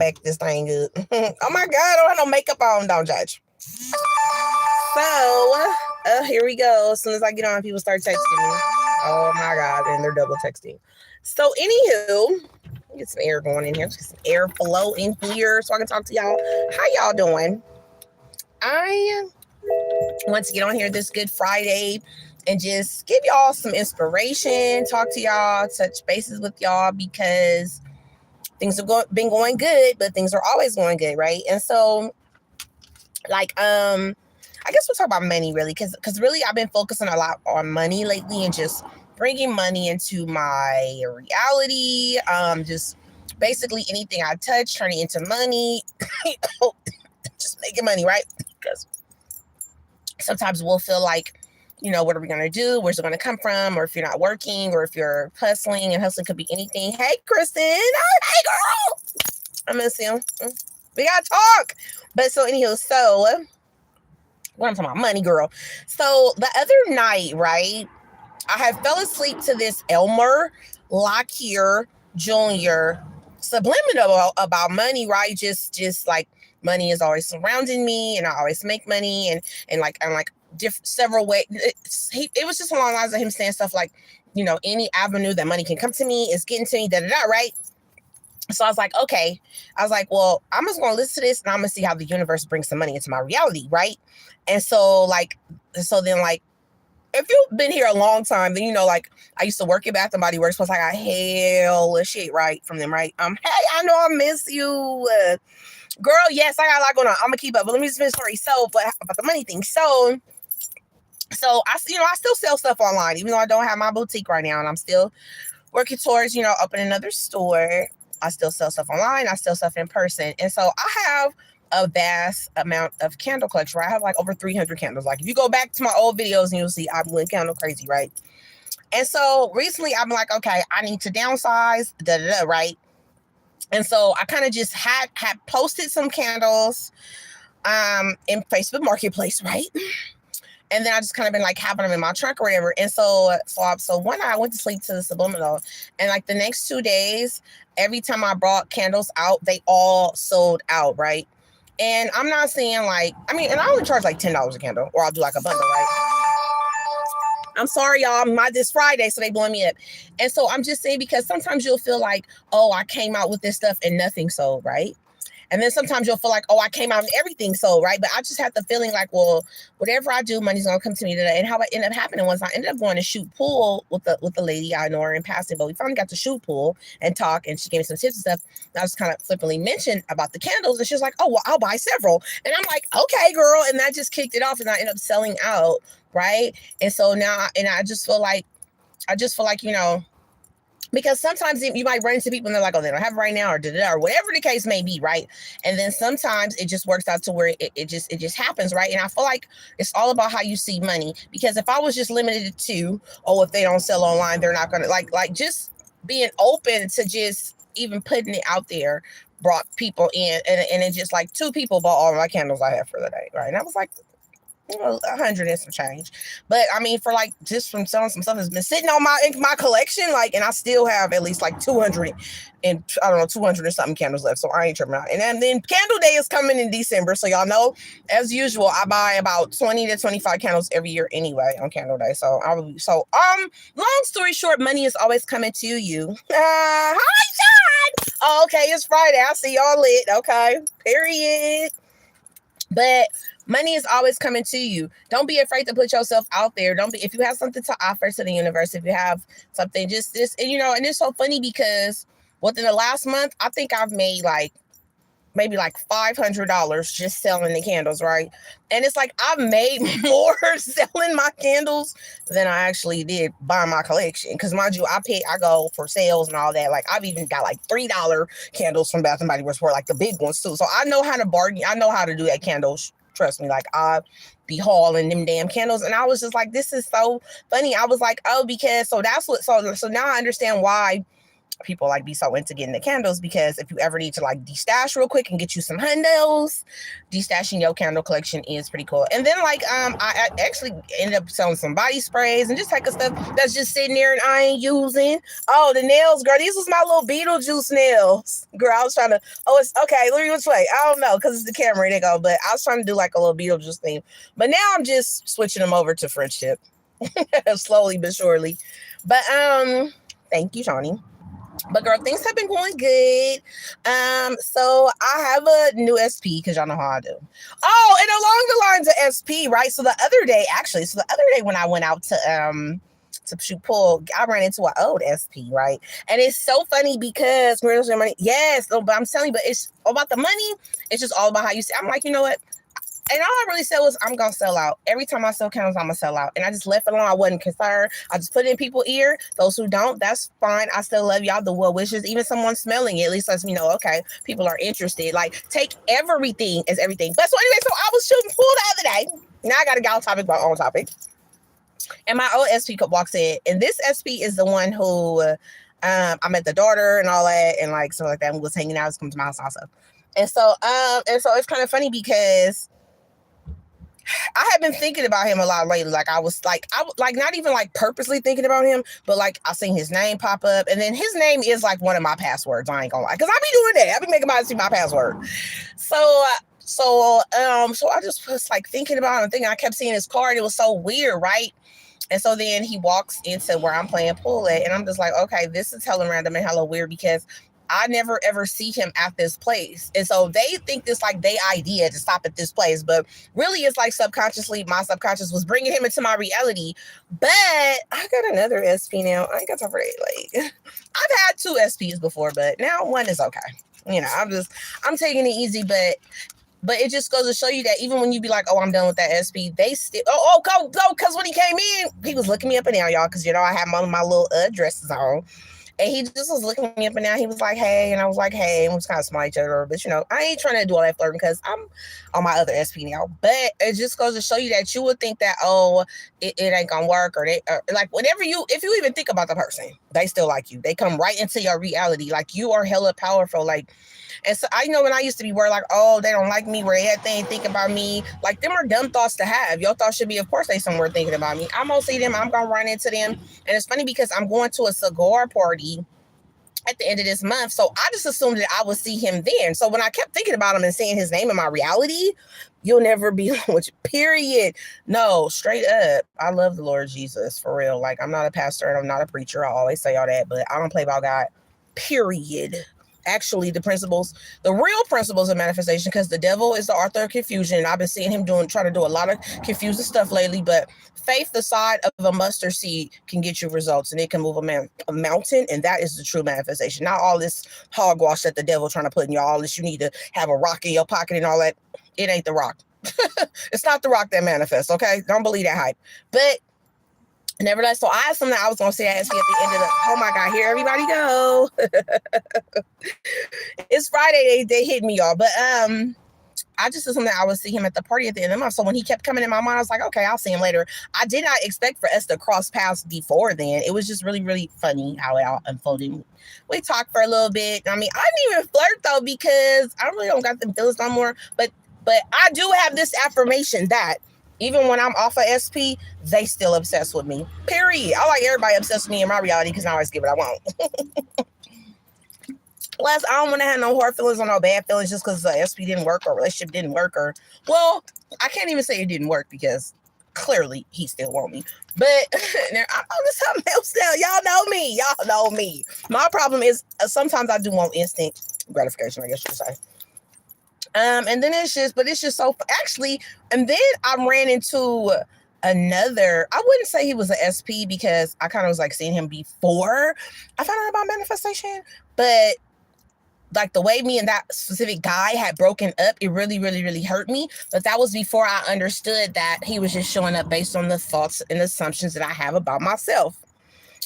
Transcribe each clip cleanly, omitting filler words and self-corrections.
back this thing up. Oh my God, I don't have no makeup on. Don't judge. So, here we go. As soon as I get on, people start texting me. Oh my God, and they're double texting. So, anywho, get some air going in here. Get some air flow in here so I can talk to y'all. How y'all doing? I want to get on here this Good Friday and just give y'all some inspiration, talk to y'all, touch bases with y'all because things have been going good, but things are always going good, right? And so, like, I guess we'll talk about money really, because really I've been focusing a lot on money lately and just bringing money into my reality. Just basically anything I touch turning into money, just making money, right? Because sometimes we'll feel like, what are we going to do? Where's it going to come from? Or if you're not working or if you're hustling, and hustling could be anything. Hey, Kristen. Oh, hey, girl. I miss you. We got to talk. But so anyhow, so what I'm talking about, money, girl. So the other night, right, I had fell asleep to this Elmer Lockyer Jr. subliminal about money, right? Just like money is always surrounding me, and I always make money, and like I'm like several ways. It was just along the lines of him saying stuff like, any avenue that money can come to me is getting to me, da da da, right? So I was like, okay. I was like, well, I'm just going to listen to this and I'm going to see how the universe brings some money into my reality, right? And so, then if you've been here a long time, then like, I used to work at Bath and Body Works, plus I got hella shit, right, from them, right? Hey, I know I miss you. Girl, yes, I got a lot going on. I'm going to keep up, but let me just finish the story. So, but about the money thing. So I still sell stuff online, even though I don't have my boutique right now, and I'm still working towards, opening another store. I still sell stuff online. I still stuff in person. And so I have a vast amount of candle collection, right? I have like over 300 candles. Like if you go back to my old videos and you'll see I'm going candle crazy, right? And so recently I'm like, okay, I need to downsize, right? And so I kind of just had posted some candles in Facebook Marketplace, right? And then I just kind of been like having them in my trunk or whatever. And so one night I went to sleep to the subliminal, and like the next 2 days, every time I brought candles out, they all sold out, right? And I'm not saying and I only charge like $10 a candle, or I'll do like a bundle, right? I'm sorry, y'all. This Friday, so they blowing me up. And so I'm just saying, because sometimes you'll feel like, oh, I came out with this stuff and nothing sold, right? And then sometimes you'll feel like, oh, I came out and everything sold, right? But I just had the feeling like, well, whatever I do, money's gonna come to me today. And how it ended up happening was I ended up going to shoot pool with the lady. I know her in passing, but we finally got to shoot pool and talk, and she gave me some tips and stuff. And I just kind of flippantly mentioned about the candles, and she was like, oh, well, I'll buy several. And I'm like, okay, girl. And that just kicked it off, and I ended up selling out, right? And so now, I just feel like, because sometimes you might run into people and they're like, oh, they don't have it right now, or whatever the case may be, right? And then sometimes it just works out to where it just happens, right? And I feel like it's all about how you see money. Because if I was just limited to, oh, if they don't sell online, they're not gonna like just being open to just even putting it out there brought people in, and it just like 2 people bought all my candles I have for the day, right? And I was like, 100 and some change. But I mean, for like just from selling some stuff that's been sitting on my collection, like, and I still have at least like 200 and I don't know, 200 or something candles left. So I ain't tripping out. And then Candle Day is coming in December. So y'all know, as usual, I buy about 20 to 25 candles every year anyway on Candle Day. So long story short, money is always coming to you. Hi, John. Oh, okay, it's Friday. I see y'all lit. Okay, period. But money is always coming to you. Don't be afraid to put yourself out there. If you have something to offer to the universe, if you have something, just this, and and it's so funny because within the last month, I think I've made maybe like $500 just selling the candles, right? And it's like I've made more selling my candles than I actually did buying my collection. Because mind you, I go for sales and all that. Like I've even got like $3 candles from Bath and Body Works for like the big ones too. So I know how to bargain. I know how to do that candles. Trust me, like I be hauling them damn candles. And I was just like, this is so funny. I was like, oh, because so now I understand why people like be so into getting the candles, because if you ever need to like destash real quick and get you some hundos, destashing your candle collection is pretty cool. And then like I actually ended up selling some body sprays and just type of stuff that's just sitting there and I ain't using. Oh, the nails, girl, these was my little Beetlejuice nails, girl. I was trying to, oh, it's okay, let me which way, I don't know, because it's the camera, they go, but I was trying to do like a little Beetlejuice thing, but now I'm just switching them over to French tip slowly but surely. But thank you, Shawnee. But girl, things have been going good. So I have a new SP, because y'all know how I do. Oh, and along the lines of SP, right? So the other day when I went out to shoot pool, I ran into an old SP, right? And it's so funny because yes, but I'm telling you, but it's about the money. It's just all about how you say. I'm like, you know what? And all I really said was, I'm going to sell out. Every time I sell candles, I'm going to sell out. And I just left it alone. I wasn't concerned. I just put it in people's ear. Those who don't, that's fine. I still love y'all. The well wishes, even someone smelling it, at least lets me know, okay, people are interested. Like, take everything as everything. But so anyway, so I was shooting pool the other day. Now I got to get off topic, but on topic. And my old SP walks in. And this SP is the one who I met the daughter and all that. And like, so like that, and was hanging out. Come to my house also. And so it's kind of funny because I have been thinking about him a lot lately. Like I was not even like purposely thinking about him, but like I seen his name pop up, and then his name is like one of my passwords. I ain't gonna lie, because I be doing that. I be making my password. So I just was like thinking about him, thinking I kept seeing his card. It was so weird, right? And so then he walks into where I'm playing pool at, and I'm just like, okay, this is hella random and hella weird, because I never ever see him at this place. And so they think this like they idea to stop at this place, but really it's like subconsciously, my subconscious was bringing him into my reality. But I got another SP now. I ain't got time for that. Like, I've had 2 SPs before, but now one is okay. You know, I'm taking it easy, but it just goes to show you that even when you be like, oh, I'm done with that SP, they still, go, because when he came in, he was looking me up and down, y'all, because, you know, I had my little dresses on. And he just was looking me up and down. He was like, hey. And I was like, hey. And we was kind of smile each other. But, you know, I ain't trying to do all that flirting because I'm on my other SP now. But it just goes to show you that you would think that, oh, it ain't going to work. Or like, if you even think about the person, they still like you. They come right into your reality. Like, you are hella powerful. Like, and so I know when I used to be worried, like, oh, they don't like me, where they ain't think about me. Like, them are dumb thoughts to have. Your thoughts should be, of course, they somewhere thinking about me. I'm going to see them. I'm going to run into them. And it's funny because I'm going to a cigar party at the end of this month. So I just assumed that I would see him then. So when I kept thinking about him and seeing his name in my reality, you'll never be which period. No, straight up. I love the Lord Jesus for real. Like, I'm not a pastor and I'm not a preacher. I always say all that, but I don't play about God, period. Actually, the real principles of manifestation, because the devil is the author of confusion. And I've been seeing him trying to do a lot of confusing stuff lately, but faith the size of a mustard seed can get you results, and it can move a mountain, and that is the true manifestation. Not all this hogwash that the devil trying to put in you, all this you need to have a rock in your pocket and all that. It ain't the rock. It's not the rock that manifests, okay? Don't believe that hype. But nevertheless, so I have something I was going to say at the end of the, oh my God, here everybody go. It's Friday, they hit me, y'all. But I just did something. I would see him at the party at the end of the month. So when he kept coming in my mind, I was like, okay, I'll see him later. I did not expect for us to cross paths before then. It was just really, really funny how it all unfolded. We talked for a little bit. I mean, I didn't even flirt though, because I really don't got them feelings no more. But I do have this affirmation that even when I'm off of SP, they still obsessed with me. Period. I like everybody obsessed with me in my reality because I always give what I want. Plus, I don't want to have no hard feelings or no bad feelings just because the SP didn't work or relationship didn't work. Or, well, I can't even say it didn't work because clearly he still want me. But I'm on to something else now. Y'all know me. Y'all know me. My problem is sometimes I do want instant gratification, I guess you could say. And then it's just so actually, and then I ran into another, I wouldn't say he was an SP because I kind of was like seeing him before I found out about manifestation, but like the way me and that specific guy had broken up, it really, really, really hurt me. But that was before I understood that he was just showing up based on the thoughts and assumptions that I have about myself.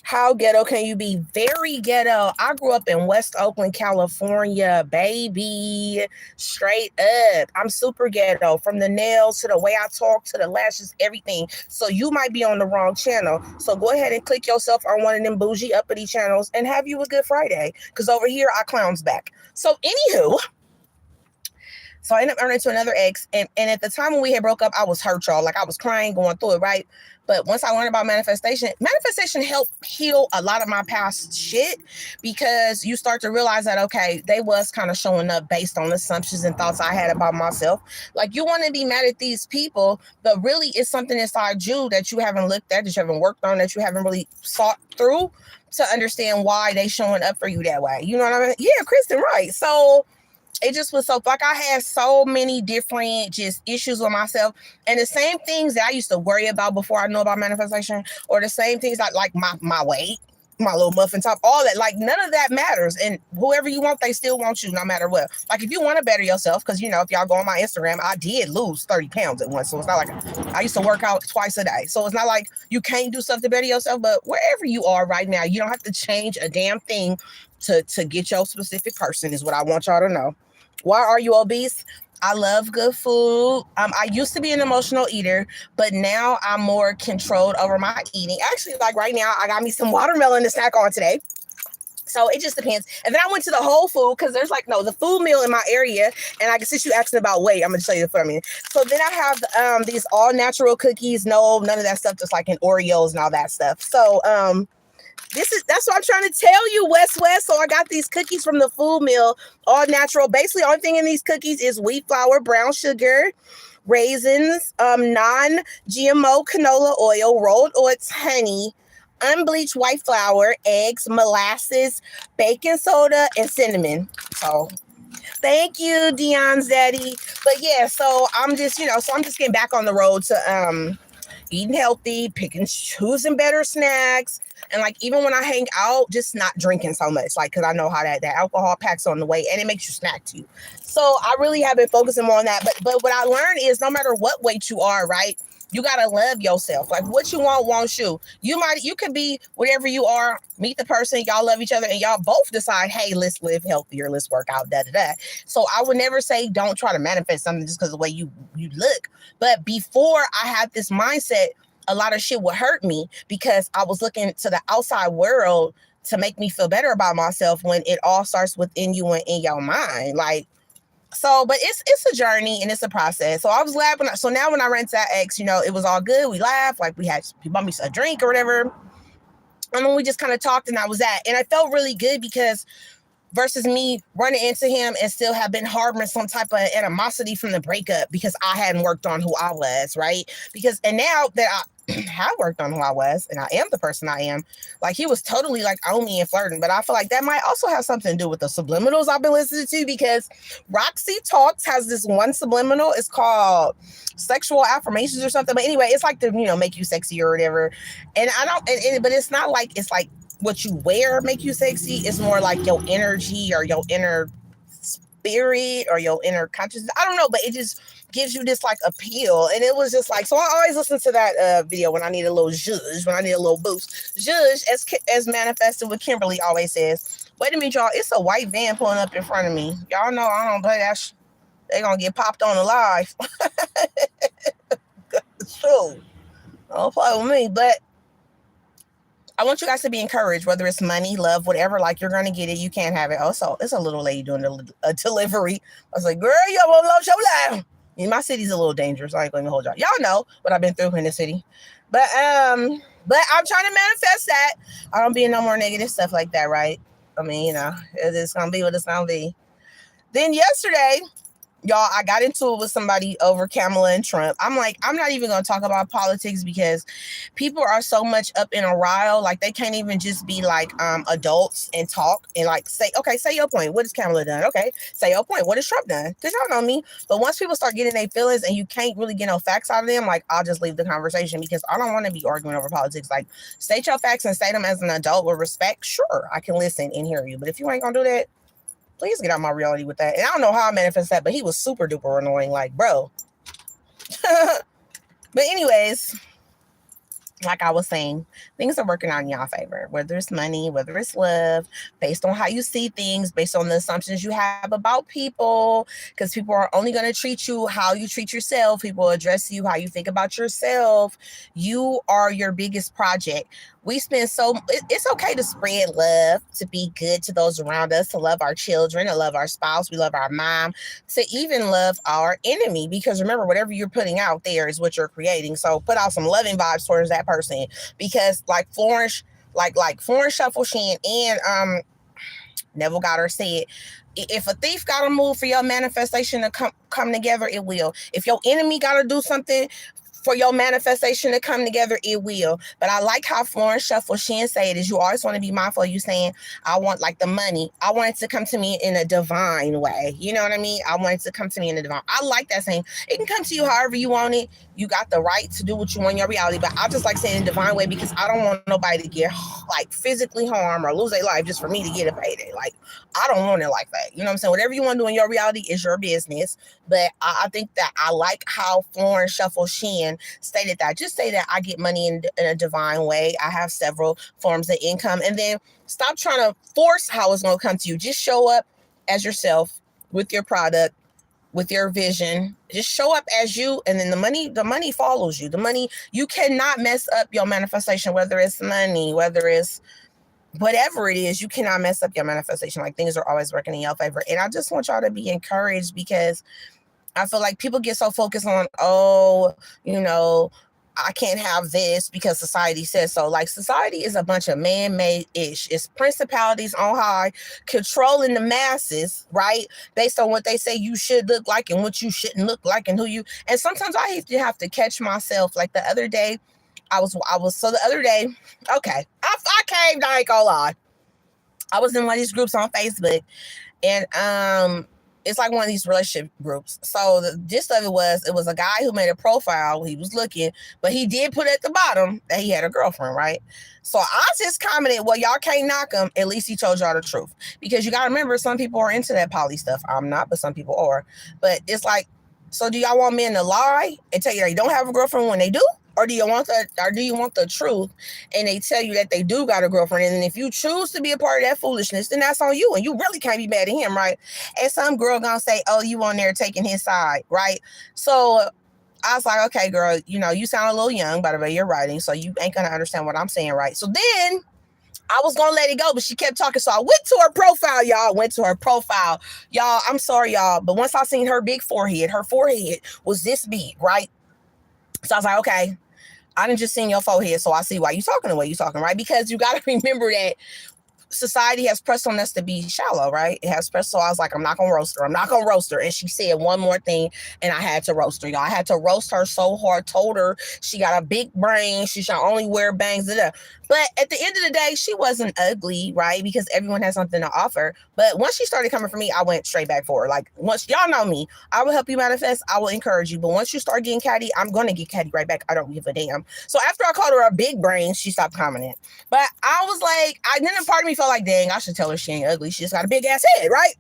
How ghetto can you be? Very ghetto. I grew up in West Oakland, California, baby. Straight up. I'm super ghetto. From the nails to the way I talk to the lashes, everything. So you might be on the wrong channel. So go ahead and click yourself on one of them bougie uppity channels and have you a good Friday. Because over here, I clowns back. So anywho, so I ended up running into another ex. And at the time when we had broke up, I was hurt, y'all. Like I was crying, going through it, right? But once I learned about manifestation helped heal a lot of my past shit, because you start to realize that, okay, they was kind of showing up based on assumptions and thoughts I had about myself. Like, you want to be mad at these people, but really it's something inside you that you haven't looked at, that you haven't worked on, that you haven't really sought through to understand why they showing up for you that way. You know what I mean? Yeah, Kristen, right. So it just was so, like, I had so many different just issues with myself, and the same things that I used to worry about before I knew about manifestation, or the same things like my weight, my little muffin top, all that, like none of that matters. And whoever you want, they still want you no matter what. Like, if you want to better yourself, because, you know, if y'all go on my Instagram, I did lose 30 pounds at once. So it's not like I used to work out twice a day. So it's not like you can't do stuff to better yourself. But wherever you are right now, you don't have to change a damn thing to get your specific person, is what I want y'all to know. Why are you obese? I love good food. I used to be an emotional eater, but now I'm more controlled over my eating. Actually, like right now, I got me some watermelon to snack on today. So it just depends. And then I went to the Whole Food, because there's the food meal in my area. And I guess since you asking about weight, I'm going to show you the food I mean. So then I have these all natural cookies. No, none of that stuff, just like in Oreos and all that stuff. So that's what I'm trying to tell you, West. So I got these cookies from the food meal, all natural. Basically, the only thing in these cookies is wheat flour, brown sugar, raisins, non-GMO canola oil, rolled oats, honey, unbleached white flour, eggs, molasses, baking soda, and cinnamon. So thank you, Dion's daddy. But yeah, so I'm just, I'm just getting back on the road to eating healthy, picking, choosing better snacks. And like, even when I hang out, just not drinking so much, like, because I know how that alcohol packs on the weight, and it makes you snack too. So I really have been focusing more on that. But what I learned is, no matter what weight you are, right, you got to love yourself. Like, what you want wants you. You could be whatever you are, meet the person, y'all love each other, and y'all both decide, hey, let's live healthier, let's work out, da-da-da. So I would never say don't try to manifest something just because of the way you look. But before I had this mindset, a lot of shit would hurt me, because I was looking to the outside world to make me feel better about myself, when it all starts within you and in your mind. Like, so, but it's a journey and it's a process. So I was glad so now when I ran to that ex, it was all good. We laughed, like he bought me a drink or whatever. And then we just kind of talked, and I was and I felt really good, because versus me running into him and still have been harboring some type of animosity from the breakup, because I hadn't worked on who I was, right? And now that I have worked on who I was, and I am the person I am, like, he was totally like on me and flirting. But I feel like that might also have something to do with the subliminals I've been listening to, because Roxy Talks has this one subliminal. It's called sexual affirmations or something. But anyway, it's like to, make you sexy or whatever. And I don't, but it's not like, it's like what you wear make you sexy. It's more like your energy or your inner spirit or your inner consciousness. I don't know, but it just gives you this like appeal. And it was just like, so I always listen to that video when I need a little zhuzh, when I need a little boost. Zhuzh, as manifested with Kimberly always says, wait a minute, y'all, it's a white van pulling up in front of me. Y'all know I don't play that they're gonna get popped on alive. True. Don't play with me, but I want you guys to be encouraged, whether it's money, love, whatever. Like, you're going to get it. You can't have it. Also, it's a little lady doing a delivery. I was like, girl, you won't love your life. My city's a little dangerous. I ain't going to hold y'all. Y'all know what I've been through in the city. But I'm trying to manifest that. I don't be in no more negative stuff like that, right? I mean, it's going to be what it's going to be. Then yesterday, y'all, I got into it with somebody over Kamala and Trump. I'm like, I'm not even going to talk about politics, because people are so much up in a rile. Like, they can't even just be like adults and talk and like say your point. What has Kamala done? Okay, say your point. What has Trump done? Because y'all know me. But once people start getting their feelings and you can't really get no facts out of them, like, I'll just leave the conversation, because I don't want to be arguing over politics. Like, state your facts and say them as an adult with respect. Sure, I can listen and hear you. But if you ain't going to do that, please get out my reality with that. And I don't know how I manifest that, but he was super duper annoying. Like, bro. But anyways, like I was saying, things are working out in y'all favor, whether it's money, whether it's love, based on how you see things, based on the assumptions you have about people, because people are only going to treat you how you treat yourself. People address you how you think about yourself. You are your biggest project. We spend it's okay to spread love, to be good to those around us, to love our children, to love our spouse, we love our mom, to even love our enemy. Because remember, whatever you're putting out there is what you're creating. So put out some loving vibes towards that person. Because like Florence, like Florence Shuffle Shan and Neville Goddard said, if a thief got to move for your manifestation to come together, it will. If your enemy got to do something for your manifestation to come together, it will. But I like how Florence Shuffle Shan said is you always want to be mindful of you saying, I want like the money. I want it to come to me in a divine way. You know what I mean? I want it to come to me in a divine. I like that saying. It can come to you however you want it. You got the right to do what you want in your reality. But I just like saying in a divine way because I don't want nobody to get like physically harmed or lose their life just for me to get a payday. Like, I don't want it like that. You know what I'm saying? Whatever you want to do in your reality is your business. But I think that I like how Florence Shuffle Shan stated that. Just say that I get money in a divine way. I have several forms of income. And then stop trying to force how it's going to come to you. Just show up as yourself with your product, with your vision. Just show up as you, and then the money follows you. The money, you cannot mess up your manifestation, whether it's money, whether it's whatever it is, you cannot mess up your manifestation. Like, things are always working in your favor. And I just want y'all to be encouraged, because I feel like people get so focused on, I can't have this because society says so. Like, society is a bunch of man-made ish. It's principalities on high controlling the masses, right? Based on what they say you should look like and what you shouldn't look like and and sometimes I have to catch myself. Like the other day, okay, I caved, I ain't gonna lie. I was in one of these groups on Facebook, and it's like one of these relationship groups. So the gist of it was a guy who made a profile. He was looking, but he did put at the bottom that he had a girlfriend, right? So I just commented, well, y'all can't knock him. At least he told y'all the truth. Because you got to remember, some people are into that poly stuff. I'm not, but some people are. But it's like, so do y'all want men to lie and tell you they don't have a girlfriend when they do? Or do you want the truth and they tell you that they do got a girlfriend? And then if you choose to be a part of that foolishness, then that's on you. And you really can't be mad at him, right? And some girl gonna say, oh, you on there taking his side, right? So I was like, okay, girl, you sound a little young by the way you're writing, so you ain't gonna understand what I'm saying, right? So then I was gonna let it go, but she kept talking. So I went to her profile, y'all. I'm sorry, y'all. But once I seen her big forehead, her forehead was this big, right? So I was like, okay, I didn't just seen your forehead, so I see why you talking the way you talking, right? Because you got to remember that society has pressed on us to be shallow, right? It has pressed. So I was like, I'm not going to roast her. And she said one more thing, and I had to roast her, y'all. I had to roast her so hard, told her she got a big brain. She should only wear bangs. But at the end of the day, she wasn't ugly, right? Because everyone has something to offer. But once she started coming for me, I went straight back for her. Like, once y'all know me, I will help you manifest. I will encourage you. But once you start getting catty, I'm going to get catty right back. I don't give a damn. So after I called her a big brain, she stopped commenting. But I was like, then a part of me felt like, dang, I should tell her she ain't ugly. She just got a big ass head, right?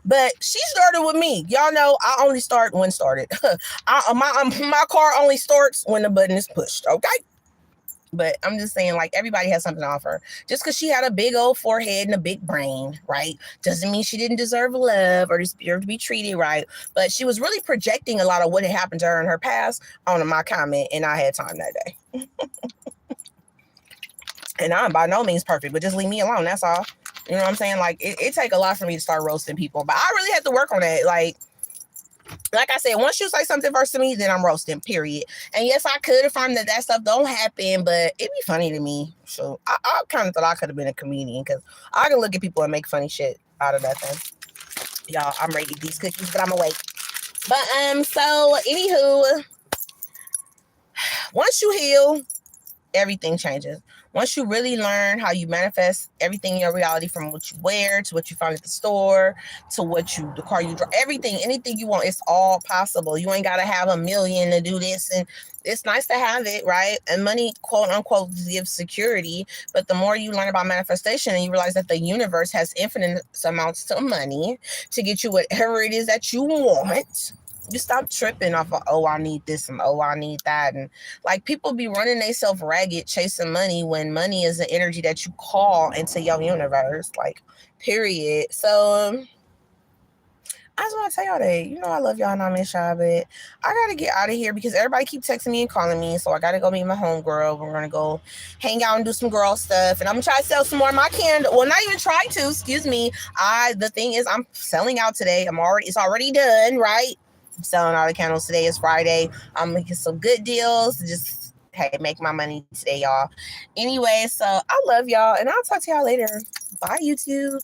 But she started with me. Y'all know I only start when started. My car only starts when the button is pushed, okay? But I'm just saying, like, everybody has something to offer. Just because she had a big old forehead and a big brain, right, doesn't mean she didn't deserve love or deserve to be treated right. But she was really projecting a lot of what had happened to her in her past on my comment, and I had time that day. And I'm by no means perfect, but just leave me alone. That's all. You know what I'm saying? Like, it take a lot for me to start roasting people. But I really had to work on that. Like I said, once you say something first to me, then I'm roasting, period. And yes, I could affirm that stuff don't happen, but it'd be funny to me. So I kind of thought I could have been a comedian, because I can look at people and make funny shit out of that thing. Y'all, I'm ready to eat these cookies, but I'm awake. But so anywho, once you heal, everything changes. Once you really learn how you manifest everything in your reality, from what you wear to what you find at the store to the car you drive, anything you want, it's all possible. You ain't got to have $1 million to do this. And it's nice to have it, right? And money, quote unquote, gives security. But the more you learn about manifestation and you realize that the universe has infinite amounts of money to get you whatever it is that you want, You stop tripping off of, oh, I need this and oh, I need that. And like people be running themselves ragged chasing money when money is the energy that you call into your universe. Like, period. So I just want to tell y'all that, you know, I love y'all and I miss y'all, but I got to get out of here because everybody keep texting me and calling me. So I got to go meet my homegirl. We're going to go hang out and do some girl stuff. And I'm going to try to sell some more of my candle. Well, not even try to, excuse me. The thing is, I'm selling out today. It's already done, right? I'm selling all the candles today. It's Friday. I'm making some good deals. Just, hey, make my money today, y'all. Anyway, so I love y'all and I'll talk to y'all later. Bye, YouTube.